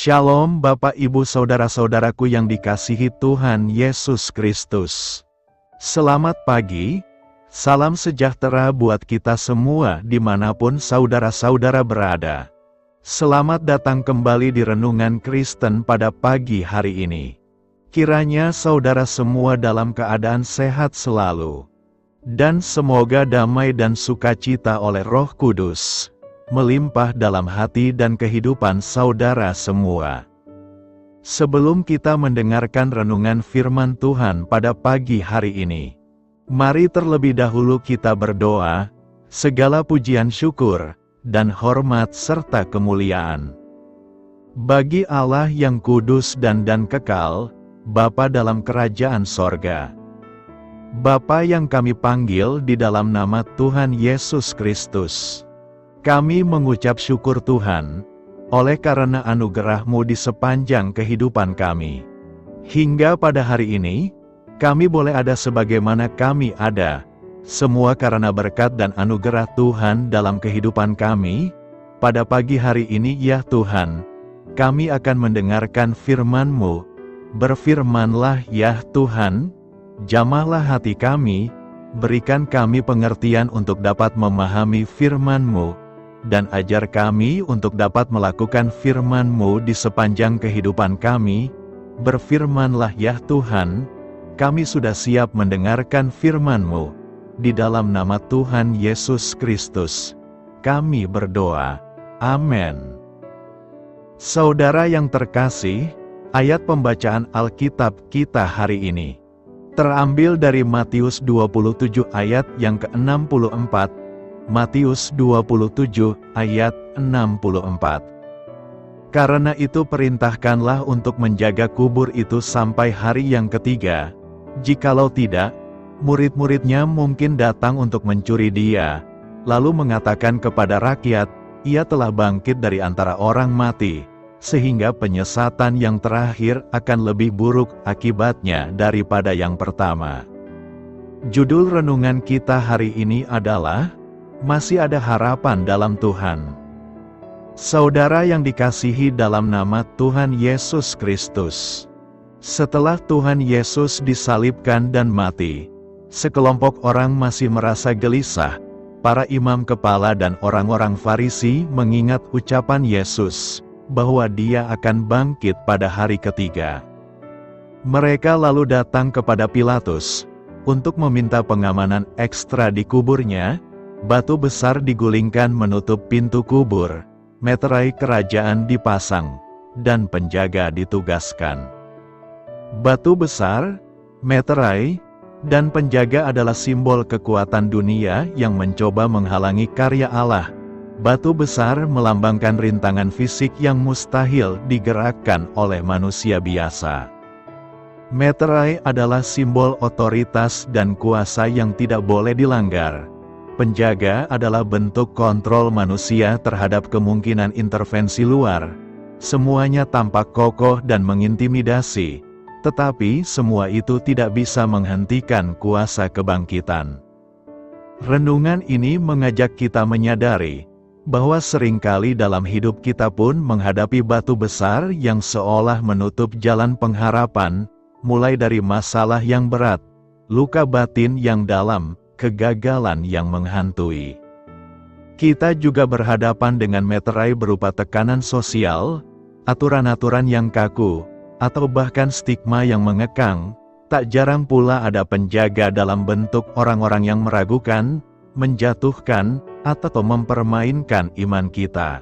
Shalom Bapak Ibu Saudara-saudaraku yang dikasihi Tuhan Yesus Kristus. Selamat pagi, salam sejahtera buat kita semua dimanapun saudara-saudara berada. Selamat datang kembali di Renungan Kristen pada pagi hari ini. Kiranya saudara semua dalam keadaan sehat selalu. Dan semoga damai dan sukacita oleh Roh Kudus melimpah dalam hati dan kehidupan saudara semua. Sebelum kita mendengarkan renungan firman Tuhan pada pagi hari ini, mari terlebih dahulu kita berdoa. Segala pujian syukur dan hormat serta kemuliaan bagi Allah yang kudus dan kekal, Bapa dalam kerajaan sorga. Bapa yang kami panggil di dalam nama Tuhan Yesus Kristus. Kami mengucap syukur Tuhan, oleh karena anugerah-Mu di sepanjang kehidupan kami. Hingga pada hari ini, kami boleh ada sebagaimana kami ada, semua karena berkat dan anugerah Tuhan dalam kehidupan kami. Pada pagi hari ini ya Tuhan, kami akan mendengarkan firman-Mu. Berfirmanlah ya Tuhan, jamahlah hati kami, berikan kami pengertian untuk dapat memahami firman-Mu, dan ajar kami untuk dapat melakukan firman-Mu di sepanjang kehidupan kami. Berfirmanlah ya Tuhan, kami sudah siap mendengarkan firman-Mu. Di dalam nama Tuhan Yesus Kristus, kami berdoa. Amin. Saudara yang terkasih, ayat pembacaan Alkitab kita hari ini terambil dari Matius 27 ayat yang ke-64, Matius 27 ayat 64. Karena itu perintahkanlah untuk menjaga kubur itu sampai hari yang ketiga. Jikalau tidak, murid-muridnya mungkin datang untuk mencuri dia, lalu mengatakan kepada rakyat, ia telah bangkit dari antara orang mati, sehingga penyesatan yang terakhir akan lebih buruk akibatnya daripada yang pertama. Judul renungan kita hari ini adalah Masih Ada Harapan Dalam Tuhan. Saudara yang dikasihi dalam nama Tuhan Yesus Kristus, setelah Tuhan Yesus disalibkan dan mati, sekelompok orang masih merasa gelisah. Para imam kepala dan orang-orang Farisi mengingat ucapan Yesus bahwa Dia akan bangkit pada hari ketiga. Mereka lalu datang kepada Pilatus untuk meminta pengamanan ekstra di kuburnya. Batu besar digulingkan menutup pintu kubur, meterai kerajaan dipasang, dan penjaga ditugaskan. Batu besar, meterai, dan penjaga adalah simbol kekuatan dunia yang mencoba menghalangi karya Allah. Batu besar melambangkan rintangan fisik yang mustahil digerakkan oleh manusia biasa. Meterai adalah simbol otoritas dan kuasa yang tidak boleh dilanggar. Penjaga adalah bentuk kontrol manusia terhadap kemungkinan intervensi luar. Semuanya tampak kokoh dan mengintimidasi, tetapi semua itu tidak bisa menghentikan kuasa kebangkitan. Renungan ini mengajak kita menyadari bahwa seringkali dalam hidup kita pun menghadapi batu besar yang seolah menutup jalan pengharapan, mulai dari masalah yang berat, luka batin yang dalam, kegagalan yang menghantui. Kita juga berhadapan dengan meterai berupa tekanan sosial, aturan-aturan yang kaku, atau bahkan stigma yang mengekang. Tak jarang pula ada penjaga dalam bentuk orang-orang yang meragukan, menjatuhkan, atau mempermainkan iman kita.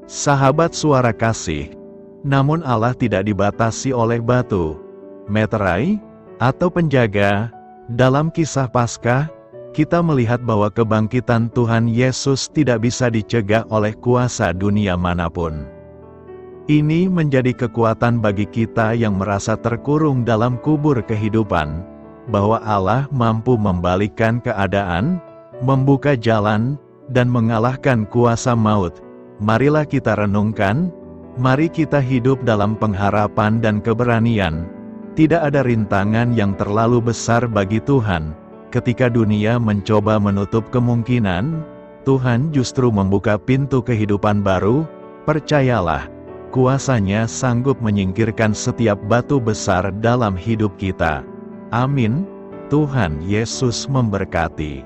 Sahabat suara kasih, namun Allah tidak dibatasi oleh batu, meterai, atau penjaga. Dalam kisah Paskah, kita melihat bahwa kebangkitan Tuhan Yesus tidak bisa dicegah oleh kuasa dunia manapun. Ini menjadi kekuatan bagi kita yang merasa terkurung dalam kubur kehidupan, bahwa Allah mampu membalikkan keadaan, membuka jalan, dan mengalahkan kuasa maut. Marilah kita renungkan, mari kita hidup dalam pengharapan dan keberanian. Tidak ada rintangan yang terlalu besar bagi Tuhan. Ketika dunia mencoba menutup kemungkinan, Tuhan justru membuka pintu kehidupan baru. Percayalah, Kuasa-Nya sanggup menyingkirkan setiap batu besar dalam hidup kita. Amin. Tuhan Yesus memberkati.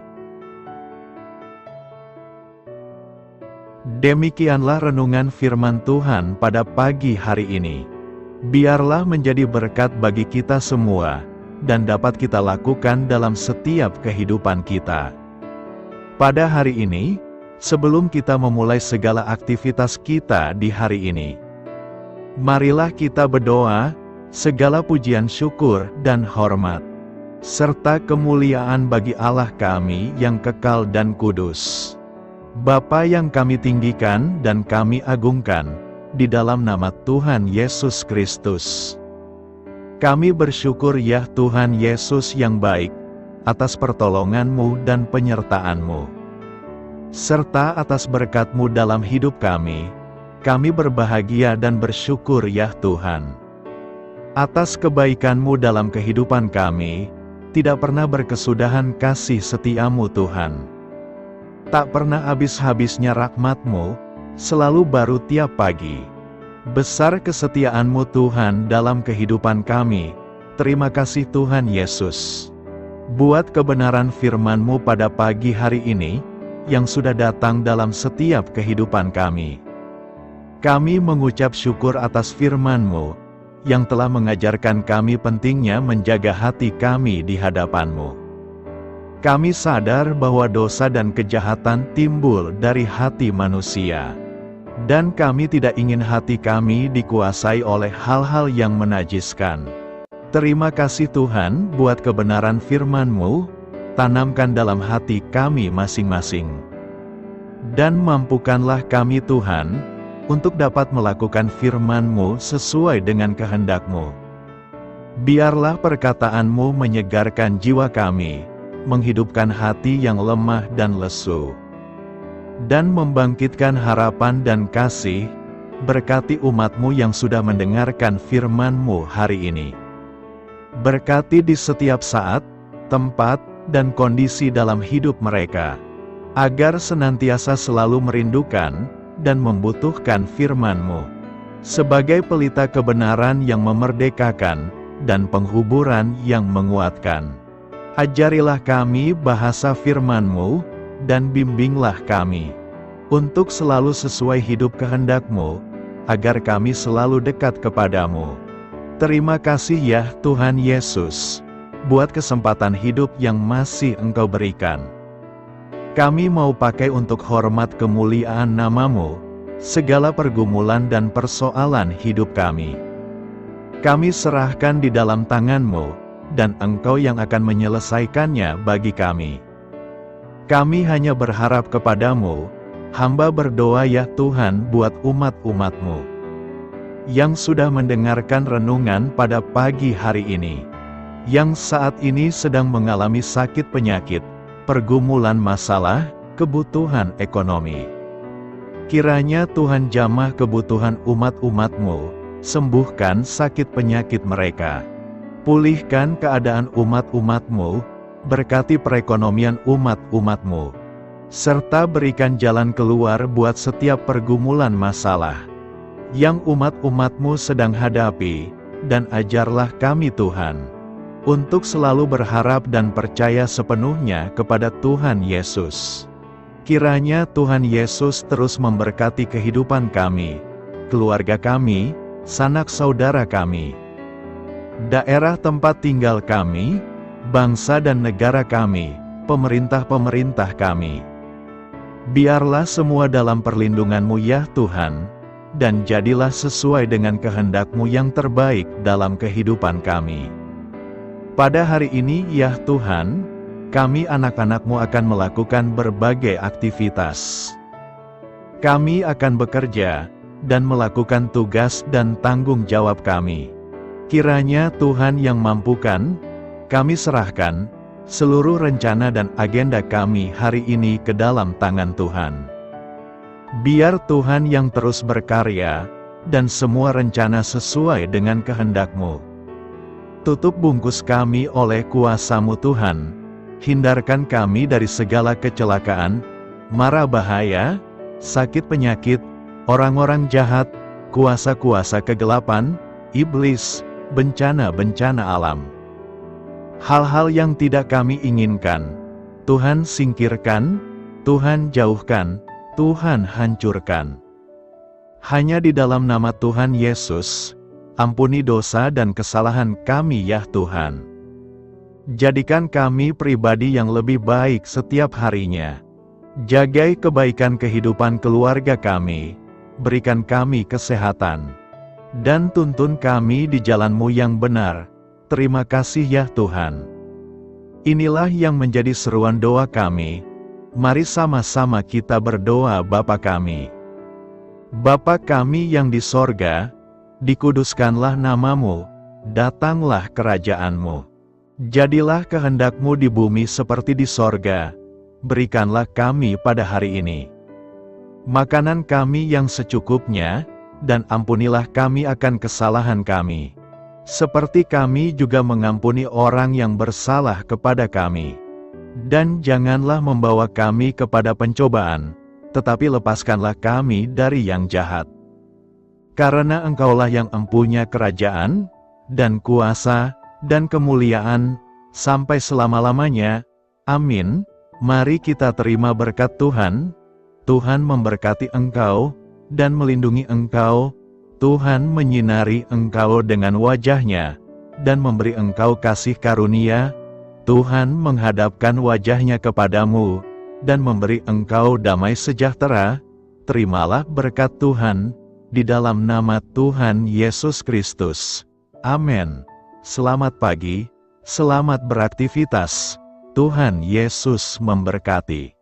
Demikianlah renungan firman Tuhan pada pagi hari ini. Biarlah menjadi berkat bagi kita semua, dan dapat kita lakukan dalam setiap kehidupan kita. Pada hari ini, sebelum kita memulai segala aktivitas kita di hari ini, marilah kita berdoa, segala pujian syukur dan hormat, serta kemuliaan bagi Allah kami yang kekal dan kudus. Bapa yang kami tinggikan dan kami agungkan, di dalam nama Tuhan Yesus Kristus. Kami bersyukur ya Tuhan Yesus yang baik, atas pertolongan-Mu dan penyertaan-Mu, serta atas berkat-Mu dalam hidup kami. Kami berbahagia dan bersyukur ya Tuhan. Atas kebaikan-Mu dalam kehidupan kami, tidak pernah berkesudahan kasih setia-Mu Tuhan. Tak pernah habis-habisnya rahmat-Mu, selalu baru tiap pagi. Besar kesetiaan-Mu Tuhan dalam kehidupan kami. Terima kasih Tuhan Yesus. Buat kebenaran firman-Mu pada pagi hari ini, yang sudah datang dalam setiap kehidupan kami. Kami mengucap syukur atas firman-Mu, yang telah mengajarkan kami pentingnya menjaga hati kami di hadapan-Mu. Kami sadar bahwa dosa dan kejahatan timbul dari hati manusia. Dan kami tidak ingin hati kami dikuasai oleh hal-hal yang menajiskan. Terima kasih Tuhan buat kebenaran firman-Mu, tanamkan dalam hati kami masing-masing. Dan mampukanlah kami Tuhan, untuk dapat melakukan firman-Mu sesuai dengan kehendak-Mu. Biarlah perkataan-Mu menyegarkan jiwa kami, menghidupkan hati yang lemah dan lesu, dan membangkitkan harapan dan kasih. Berkati umat-Mu yang sudah mendengarkan firman-Mu hari ini. Berkati di setiap saat, tempat, dan kondisi dalam hidup mereka, agar senantiasa selalu merindukan dan membutuhkan firman-Mu, sebagai pelita kebenaran yang memerdekakan, dan penghuburan yang menguatkan. Ajarilah kami bahasa firman-Mu, dan bimbinglah kami, untuk selalu sesuai hidup kehendak-Mu, agar kami selalu dekat kepadamu. Terima kasih ya Tuhan Yesus, buat kesempatan hidup yang masih Engkau berikan. Kami mau pakai untuk hormat kemuliaan nama-Mu, segala pergumulan dan persoalan hidup kami. Kami serahkan di dalam tangan-Mu, dan Engkau yang akan menyelesaikannya bagi kami. Kami hanya berharap kepadamu. Hamba berdoa ya Tuhan buat umat-umat-Mu, yang sudah mendengarkan renungan pada pagi hari ini, yang saat ini sedang mengalami sakit penyakit, pergumulan masalah, kebutuhan ekonomi. Kiranya Tuhan jamah kebutuhan umat-umat-Mu, sembuhkan sakit penyakit mereka. Pulihkan keadaan umat-umat-Mu, berkati perekonomian umat-umat-Mu, serta berikan jalan keluar buat setiap pergumulan masalah yang umat-umat-Mu sedang hadapi, dan ajarlah kami Tuhan, untuk selalu berharap dan percaya sepenuhnya kepada Tuhan Yesus. Kiranya Tuhan Yesus terus memberkati kehidupan kami, keluarga kami, sanak saudara kami, daerah tempat tinggal kami, bangsa dan negara kami, pemerintah-pemerintah kami. Biarlah semua dalam perlindungan-Mu ya Tuhan, dan jadilah sesuai dengan kehendak-Mu yang terbaik dalam kehidupan kami. Pada hari ini ya Tuhan, kami anak-anak-Mu akan melakukan berbagai aktivitas. Kami akan bekerja, dan melakukan tugas dan tanggung jawab kami. Kiranya Tuhan yang mampukan, kami serahkan seluruh rencana dan agenda kami hari ini ke dalam tangan Tuhan. Biar Tuhan yang terus berkarya, dan semua rencana sesuai dengan kehendak-Mu. Tutup bungkus kami oleh kuasa-Mu Tuhan, hindarkan kami dari segala kecelakaan, mara bahaya, sakit penyakit, orang-orang jahat, kuasa-kuasa kegelapan, iblis, bencana-bencana alam. Hal-hal yang tidak kami inginkan, Tuhan singkirkan, Tuhan jauhkan, Tuhan hancurkan. Hanya di dalam nama Tuhan Yesus, ampuni dosa dan kesalahan kami ya Tuhan. Jadikan kami pribadi yang lebih baik setiap harinya. Jagai kebaikan kehidupan keluarga kami, berikan kami kesehatan, dan tuntun kami di jalan-Mu yang benar. Terima kasih ya Tuhan. Inilah yang menjadi seruan doa kami. Mari sama-sama kita berdoa. Bapa kami. Bapa kami yang di sorga, dikuduskanlah nama-Mu, datanglah kerajaan-Mu. Jadilah kehendak-Mu di bumi seperti di sorga. Berikanlah kami pada hari ini makanan kami yang secukupnya, dan ampunilah kami akan kesalahan kami, seperti kami juga mengampuni orang yang bersalah kepada kami. Dan janganlah membawa kami kepada pencobaan, tetapi lepaskanlah kami dari yang jahat. Karena Engkaulah yang empunya kerajaan, dan kuasa, dan kemuliaan, sampai selama-lamanya. Amin. Mari kita terima berkat Tuhan. Tuhan memberkati engkau, dan melindungi engkau. Tuhan menyinari engkau dengan wajah-Nya, dan memberi engkau kasih karunia. Tuhan menghadapkan wajah-Nya kepadamu, dan memberi engkau damai sejahtera. Terimalah berkat Tuhan, di dalam nama Tuhan Yesus Kristus. Amin. Selamat pagi, selamat beraktivitas. Tuhan Yesus memberkati.